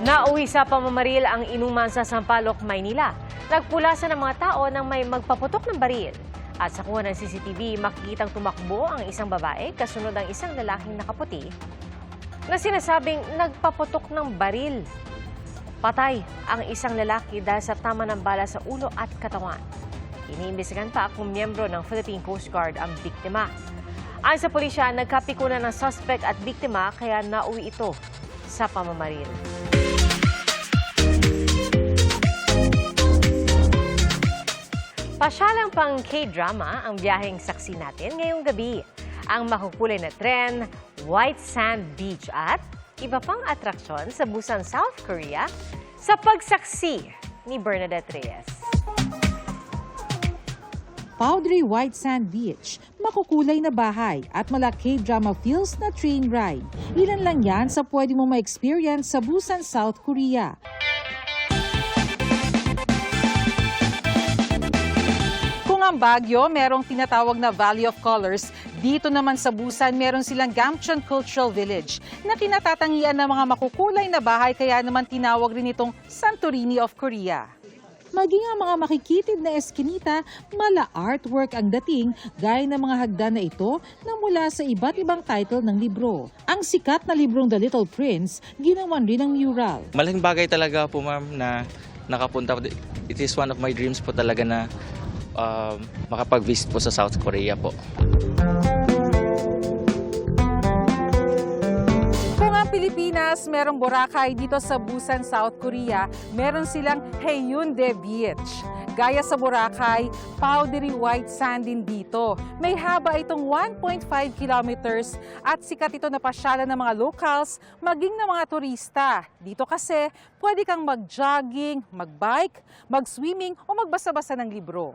Nauwi sa pamamaril ang inuman sa Sampaloc, Maynila. Nagpulasan ng mga tao nang may magpaputok ng baril. At sa kuha ng CCTV, makikitang tumakbo ang isang babae kasunod ang isang lalaking nakaputi na sinasabing nagpaputok ng baril. Patay ang isang lalaki dahil sa tama ng bala sa ulo at katawan. Iniimbestigahan pa kung miyembro ng Philippine Coast Guard ang biktima. Ayon sa pulisya, nagkapikunan ng suspect at biktima kaya nauwi ito sa pamamaril. Pasyalang pang K-drama ang biyaheng saksi natin ngayong gabi. Ang makukulay na tren, White Sand Beach at iba pang atraksyon sa Busan, South Korea sa pagsaksi ni Bernadette Reyes. Powdery White Sand Beach, makukulay na bahay at mala K-drama feels na train ride. Ilan lang yan sa pwede mo ma-experience sa Busan, South Korea. Kung ang Baguio merong tinatawag na Valley of Colors, dito naman sa Busan meron silang Gamcheon Cultural Village na kinatatangian ng mga makukulay na bahay kaya naman tinawag rin itong Santorini of Korea. Maging ang mga makikitid na eskinita, mala artwork ang dating gaya ng mga hagdan na ito na mula sa iba't ibang title ng libro. Ang sikat na librong The Little Prince, ginawan rin ng mural. Malaking bagay talaga po ma'am na nakapunta. It is one of my dreams po talaga na makapag-visit po sa South Korea po. Kung ang Pilipinas merong Boracay, dito sa Busan, South Korea, meron silang Haeundae Beach. Gaya sa Boracay, powdery white sand din dito. May haba itong 1.5 kilometers at sikat ito na pasyalan ng mga locals, maging ng mga turista. Dito kasi, pwede kang mag-jogging, mag-bike, mag-swimming o magbasa-basa ng libro.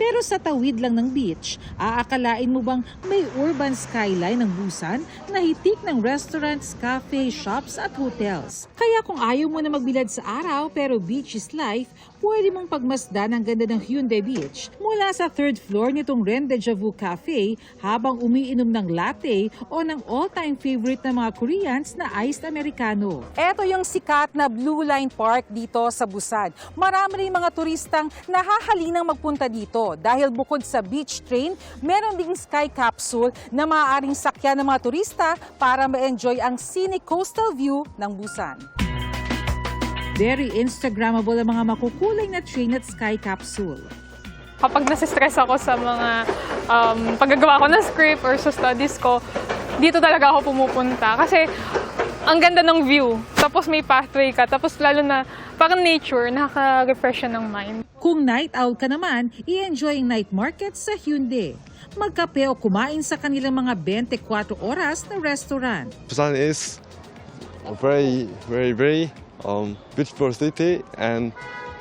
Pero sa tawid lang ng beach, aakalain mo bang may urban skyline ng Busan na hitik ng restaurants, cafe, shops at hotels? Kaya kung ayaw mo na magbilad sa araw pero beach is life, pwede mong pagmasdan ang ganda ng Haeundae Beach mula sa third floor nitong Ren Deja Vu Cafe habang umiinom ng latte o ng all-time favorite ng mga Koreans na iced americano. Ito yung sikat na Blue Line Park dito sa Busan. Marami rin mga turistang nahahalinang magpunta dito dahil bukod sa beach train, meron ding sky capsule na maaaring sakyan ng mga turista para ma-enjoy ang scenic coastal view ng Busan. Very Instagrammable ang mga makukulay na train at sky capsule. Kapag nasistress ako sa mga paggagawa ko ng script or sa studies ko, dito talaga ako pumupunta. Kasi ang ganda ng view, tapos may pathway ka, tapos lalo na parang nature, nakaka-refresh ng mind. Kung night out ka naman, i-enjoy ang night market sa Haeundae. Magkape o kumain sa kanilang mga 24 oras na restaurant. Busan is a very beautiful city and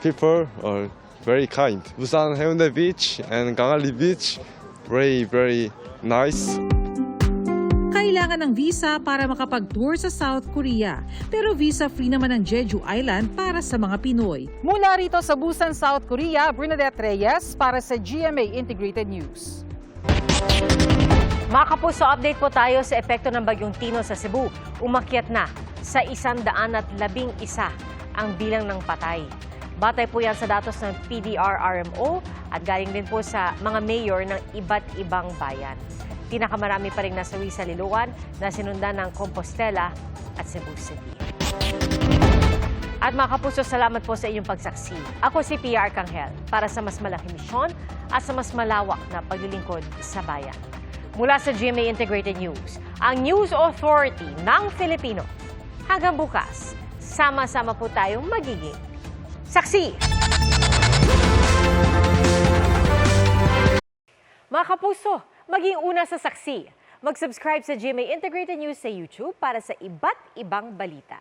people are very kind. Busan Haeundae Beach and Gangali Beach, very nice. Kailangan ng visa para makapag-tour sa South Korea. Pero visa-free naman ang Jeju Island para sa mga Pinoy. Mula rito sa Busan, South Korea, Bernadette Reyes para sa GMA Integrated News. Mga kapuso, update po tayo sa epekto ng Bagyong Tino sa Cebu. Umakyat na sa 111 ang bilang ng patay. Batay po yan sa datos ng PDR-RMO at galing din po sa mga mayor ng iba't ibang bayan. Pinakamarami pa rin nasawi sa Liloan na sinundan ng Compostela at Cebu City. At mga kapuso, salamat po sa inyong pagsaksi. Ako si PR Kanghel para sa mas malaking misyon at sa mas malawak na paglilingkod sa bayan. Mula sa GMA Integrated News, ang News Authority ng Filipino. Hanggang bukas, sama-sama po tayong magiging saksi! Mga kapuso, maging una sa saksi. Mag-subscribe sa GMA Integrated News sa YouTube para sa iba't ibang balita.